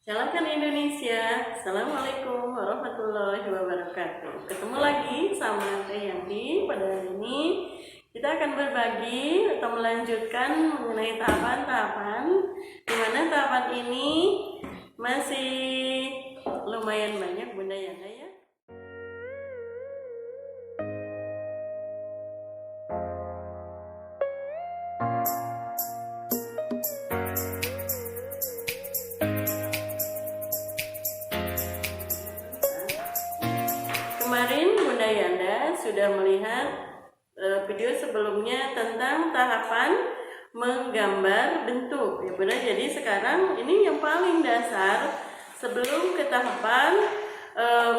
Jalankan Indonesia. Assalamualaikum warahmatullahi wabarakatuh. Ketemu lagi sama Teh Yanti. Pada hari ini kita akan berbagi atau melanjutkan mengenai tahapan-tahapan, di mana tahapan ini masih lumayan banyak Bunda Yana ya. Kemarin Bunda Yanda sudah melihat video sebelumnya tentang tahapan menggambar bentuk ya Bunda. Jadi sekarang ini yang paling dasar sebelum ke tahapan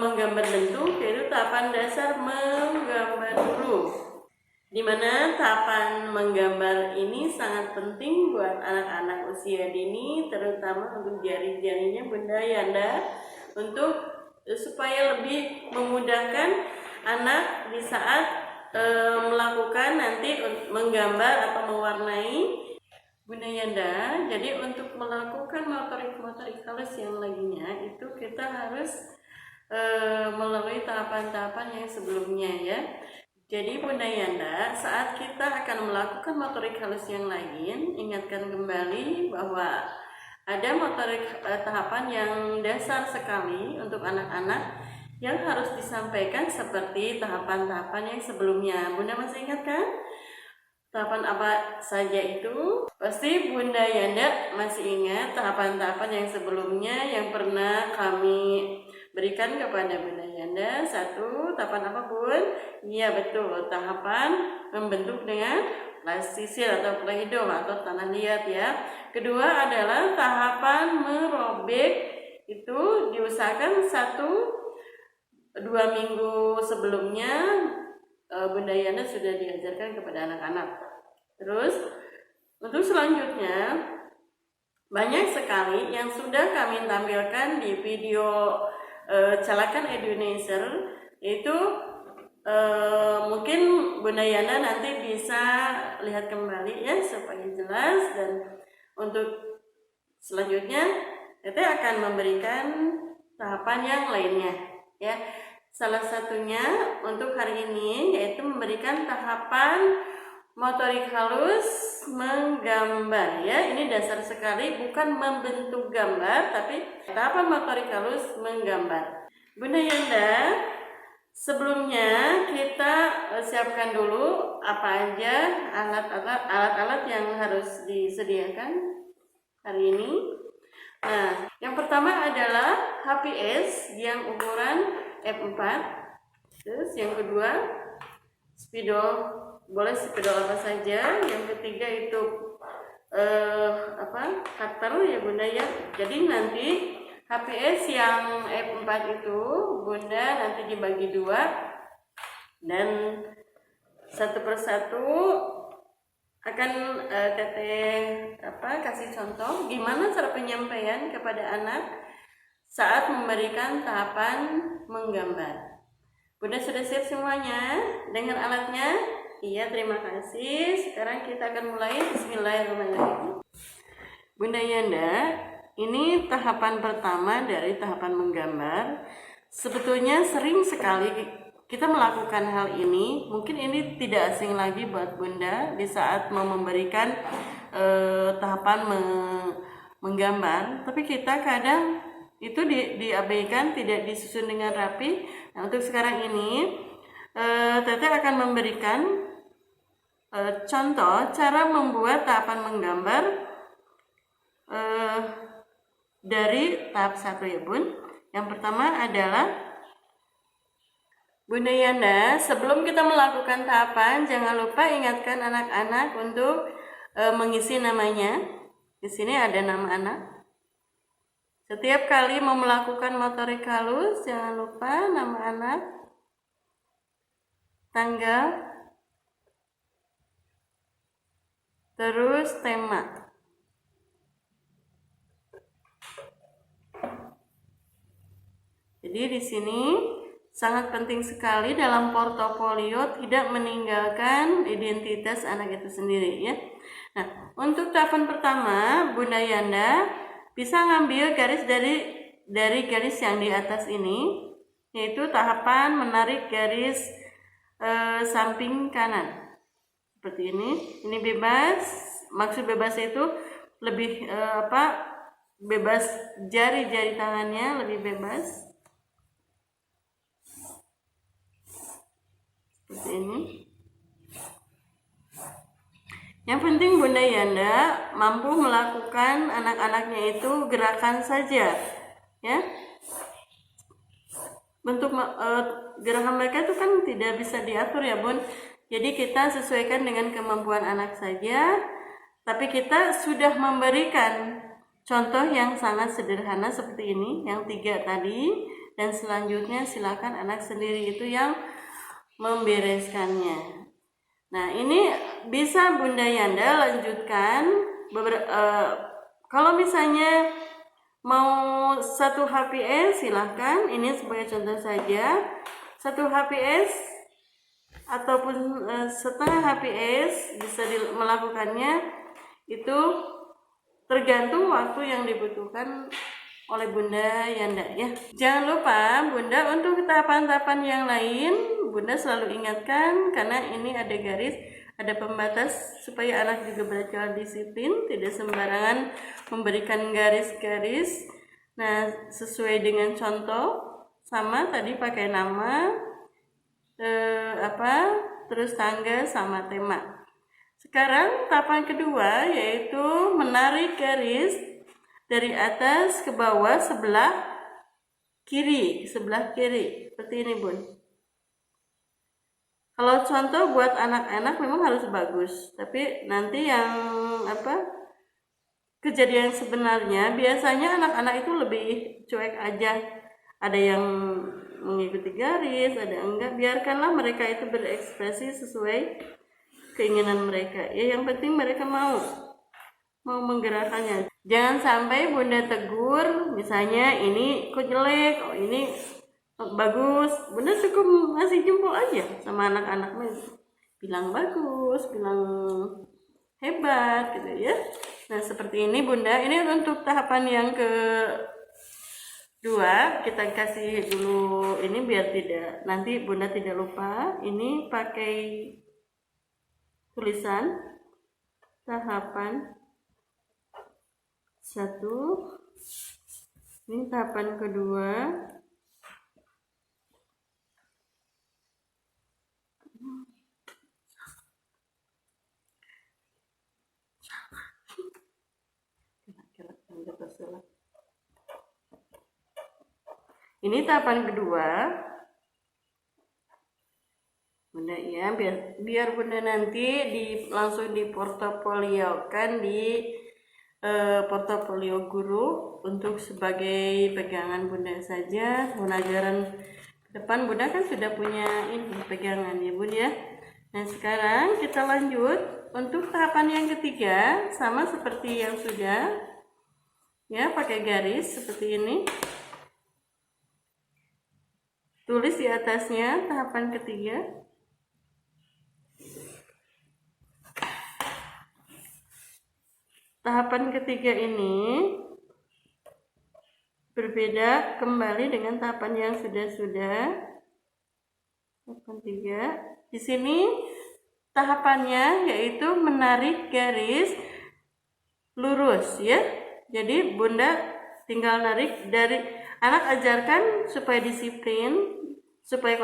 menggambar bentuk, yaitu tahapan dasar menggambar dulu. Dimana tahapan menggambar ini sangat penting buat anak-anak usia dini, terutama untuk jari-jarinya Bunda Yanda, untuk supaya lebih memudahkan anak di saat melakukan nanti menggambar atau mewarnai Bunda Yanda. Jadi untuk melakukan motorik-motorik halus yang lainnya itu kita harus melalui tahapan-tahapan yang sebelumnya ya. Jadi Bunda Yanda, saat kita akan melakukan motorik halus yang lain, ingatkan kembali bahwa ada motorik tahapan yang dasar sekali untuk anak-anak yang harus disampaikan seperti tahapan-tahapan yang sebelumnya. Bunda masih ingat kan? Tahapan apa saja itu? Pasti Bunda Yanda masih ingat tahapan-tahapan yang sebelumnya yang pernah kami berikan kepada Bunda Yanda. Satu, tahapan apa Bun? Iya betul, tahapan membentuk dengan plastisir atau playdoh atau tanah liat ya. Kedua adalah tahapan merobek, itu diusahakan 1-2 minggu sebelumnya Bunda Yana sudah diajarkan kepada anak-anak. Terus untuk selanjutnya banyak sekali yang sudah kami tampilkan di video Calakan Eduneser, itu mungkin Bunda Yana nanti bisa lihat kembali ya supaya jelas. Dan untuk selanjutnya Teteh akan memberikan tahapan yang lainnya ya. Salah satunya untuk hari ini yaitu memberikan tahapan motorik halus menggambar ya. Ini dasar sekali, bukan membentuk gambar tapi tahapan motorik halus menggambar. Bunda Yanda, sebelumnya kita siapkan dulu apa aja alat-alat yang harus disediakan hari ini. Nah, yang pertama adalah HPS yang ukuran F4. Terus yang kedua spidol, boleh spidol apa saja. Yang ketiga itu cutter ya Bunda ya. Jadi nanti HPS yang F4 itu Bunda nanti dibagi 2 dan satu persatu akan Teteh kasih contoh gimana cara penyampaian kepada anak saat memberikan tahapan menggambar. Bunda sudah siap semuanya dengan alatnya? Iya, terima kasih. Sekarang kita akan mulai. Bismillahirrahmanirrahim. Bunda Yanda, ini tahapan pertama dari tahapan menggambar. Sebetulnya sering sekali kita melakukan hal ini. Mungkin ini tidak asing lagi buat Bunda di saat mau memberikan tahapan menggambar. Tapi kita kadang itu diabaikan, tidak disusun dengan rapi. Nah, untuk sekarang ini Teteh akan memberikan contoh cara membuat tahapan menggambar dari tahap 1 ya Bun. Yang pertama adalah Bunda Yanda, sebelum kita melakukan tahapan jangan lupa ingatkan anak-anak untuk mengisi namanya. Di sini ada nama anak. Setiap kali mau melakukan motorik halus, jangan lupa nama anak, tanggal, terus tema. Jadi di sini sangat penting sekali dalam portofolio tidak meninggalkan identitas anak itu sendiri ya. Nah, untuk tahapan pertama Bunda Yanda bisa ngambil garis dari garis yang di atas ini, yaitu tahapan menarik garis samping kanan seperti ini. Ini bebas, maksud bebas itu lebih bebas, jari-jari tangannya lebih bebas seperti ini. Yang penting Bunda Yanda mampu melakukan anak-anaknya itu gerakan saja, ya. Bentuk gerakan mereka itu kan tidak bisa diatur ya Bun. Jadi kita sesuaikan dengan kemampuan anak saja. Tapi kita sudah memberikan contoh yang sangat sederhana seperti ini, yang 3 tadi. Dan selanjutnya silakan anak sendiri itu yang membereskannya. Nah, ini bisa Bunda Yanda lanjutkan kalau misalnya mau 1 HPS silahkan, ini sebagai contoh saja. 1 HPS ataupun setengah HPS bisa melakukannya, itu tergantung waktu yang dibutuhkan oleh Bunda Yanda ya. Jangan lupa Bunda untuk tahapan-tahapan yang lain Bunda selalu ingatkan, karena ini ada garis, ada pembatas supaya anak juga belajar disiplin, tidak sembarangan memberikan garis-garis. Nah, sesuai dengan contoh, sama tadi pakai nama, terus tanggal sama tema. Sekarang tahapan kedua yaitu menarik garis dari atas ke bawah sebelah kiri, seperti ini Bun. Kalau contoh buat anak-anak memang harus bagus, tapi nanti yang kejadian sebenarnya biasanya anak-anak itu lebih cuek aja. Ada yang mengikuti garis, ada enggak. Biarkanlah mereka itu berekspresi sesuai keinginan mereka. Ya, yang penting mereka mau menggerakkannya. Jangan sampai Bunda tegur, misalnya ini kok jelek, oh ini bagus. Bunda cukup ngasih jempol aja sama anak-anak, bilang bagus, bilang hebat gitu ya. Nah, seperti ini Bunda. Ini untuk tahapan yang kedua, kita kasih dulu ini biar nanti Bunda tidak lupa. Ini pakai tulisan tahapan 1. Ini tahapan kedua. Ini tahapan kedua Bunda ya, biar Bunda nanti langsung diportofoliokan di portofolio guru untuk sebagai pegangan Bunda saja. Pembelajaran ke depan Bunda kan sudah punya ini pegangan ya Bunda ya. Nah, sekarang kita lanjut untuk tahapan yang ketiga, sama seperti yang sudah ya, pakai garis seperti ini. Tulis di atasnya tahapan ketiga. Tahapan ketiga ini berbeda kembali dengan tahapan yang sudah-sudah. Tahapan 3. Di sini tahapannya yaitu menarik garis lurus ya. Jadi Bunda tinggal narik dari anak, ajarkan supaya disiplin, supaya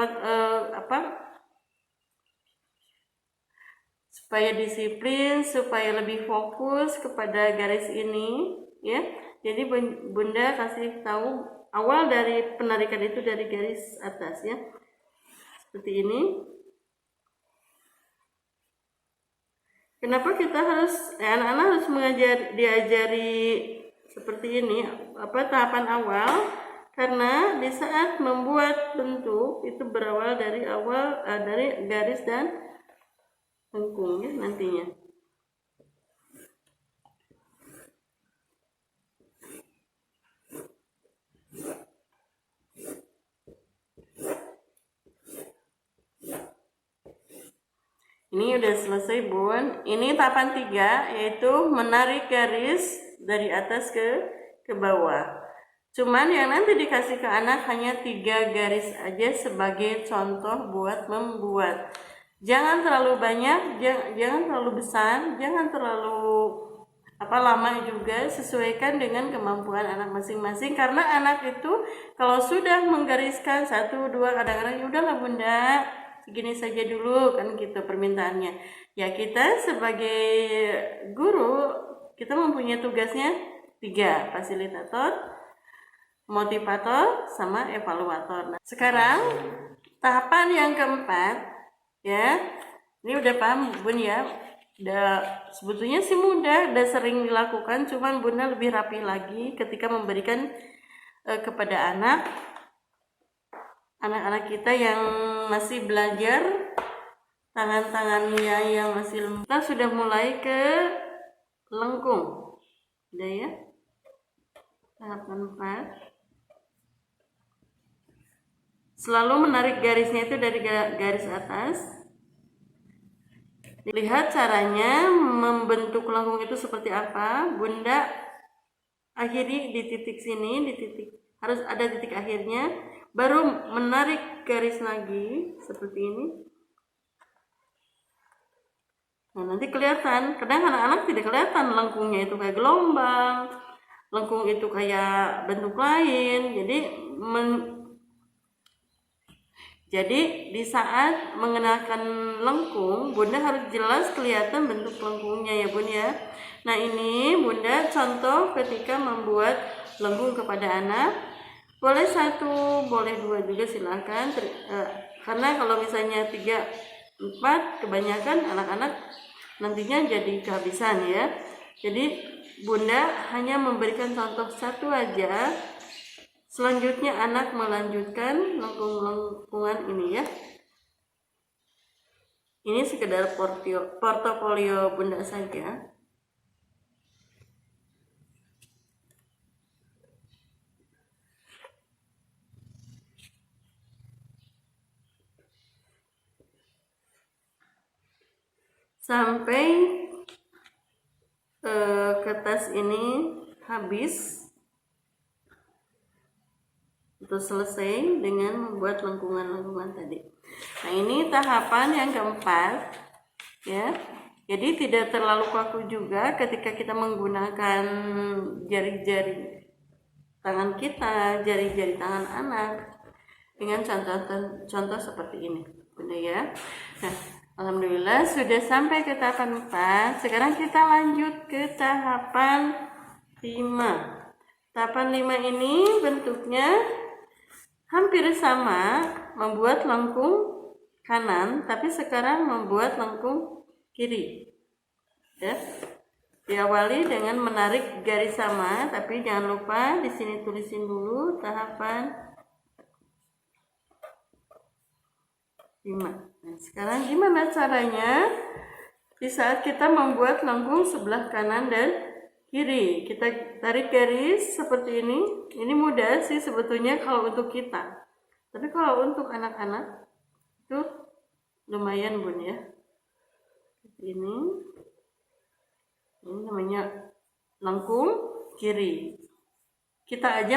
supaya lebih fokus kepada garis ini ya. Jadi Bunda kasih tahu awal dari penarikan itu dari garis atas ya, seperti ini. Kenapa kita anak-anak harus diajari seperti ini, tahapan awal? Karena di saat membuat bentuk itu berawal dari dari garis dan lengkung ya nantinya. Ini udah selesai Bun. Ini tahapan 3 yaitu menarik garis dari atas ke ke bawah. Cuman yang nanti dikasih ke anak hanya 3 garis aja sebagai contoh buat membuat. Jangan terlalu banyak, jangan terlalu besar, jangan terlalu lama juga, sesuaikan dengan kemampuan anak masing-masing, karena anak itu kalau sudah menggariskan 1, 2, kadang-kadang ya udahlah bunda segini saja dulu kan gitu permintaannya. Ya kita sebagai guru kita mempunyai tugasnya 3, fasilitator, motivator, sama evaluator. Nah, sekarang tahapan yang keempat ya, ini udah paham bun ya, udah sebetulnya sih mudah, udah sering dilakukan, cuman bunda lebih rapi lagi ketika memberikan kepada anak-anak kita yang masih belajar, tangan-tangannya yang masih lemah. Kita sudah mulai ke lengkung, udah ya, tahapan 4. Selalu menarik garisnya itu dari garis atas. Lihat caranya membentuk lengkung itu seperti apa. Bunda akhiri di titik sini, di titik, harus ada titik akhirnya, baru menarik garis lagi seperti ini. Nah, nanti kelihatan. Kadang anak-anak tidak kelihatan lengkungnya itu kayak gelombang, lengkung itu kayak bentuk lain. Jadi di saat mengenalkan lengkung, bunda harus jelas kelihatan bentuk lengkungnya ya bun ya. Nah ini bunda contoh ketika membuat lengkung kepada anak. Boleh 1, boleh 2 juga silakan. Karena kalau misalnya 3, 4 kebanyakan anak-anak nantinya jadi kehabisan ya. Jadi bunda hanya memberikan contoh 1 aja. Selanjutnya anak melanjutkan lengkungan ini ya. Ini sekedar portofolio bunda saja. Sampai kertas ini habis. Itu selesai dengan membuat lengkungan-lengkungan tadi. Nah ini tahapan yang keempat ya. Jadi tidak terlalu kaku juga ketika kita menggunakan jari-jari tangan kita, jari-jari tangan anak dengan contoh seperti ini bunda ya. Nah alhamdulillah sudah sampai ke tahapan 4. Sekarang kita lanjut ke tahapan 5. Tahapan 5 ini bentuknya hampir sama, membuat lengkung kanan, tapi sekarang membuat lengkung kiri. Ya. Diawali dengan menarik garis sama, tapi jangan lupa di sini tulisin dulu tahapan 5. Nah, sekarang gimana caranya? Di saat kita membuat lengkung sebelah kanan dan kiri, kita tarik garis seperti ini. Ini mudah sih sebetulnya kalau untuk kita, tapi kalau untuk anak-anak itu lumayan bun ya. Ini namanya lengkung kiri. Kita aja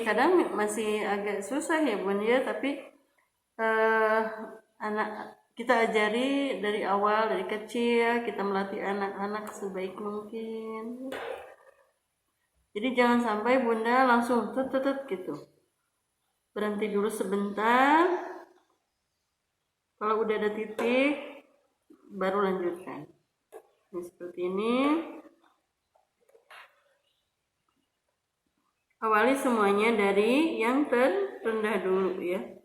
kadang masih agak susah ya bun ya, tapi anak kita ajari dari awal, dari kecil, kita melatih anak-anak sebaik mungkin. Jadi jangan sampai bunda langsung tutut gitu. Berhenti dulu sebentar. Kalau udah ada titik, baru lanjutkan. Ini seperti ini. Awali semuanya dari yang terendah dulu ya.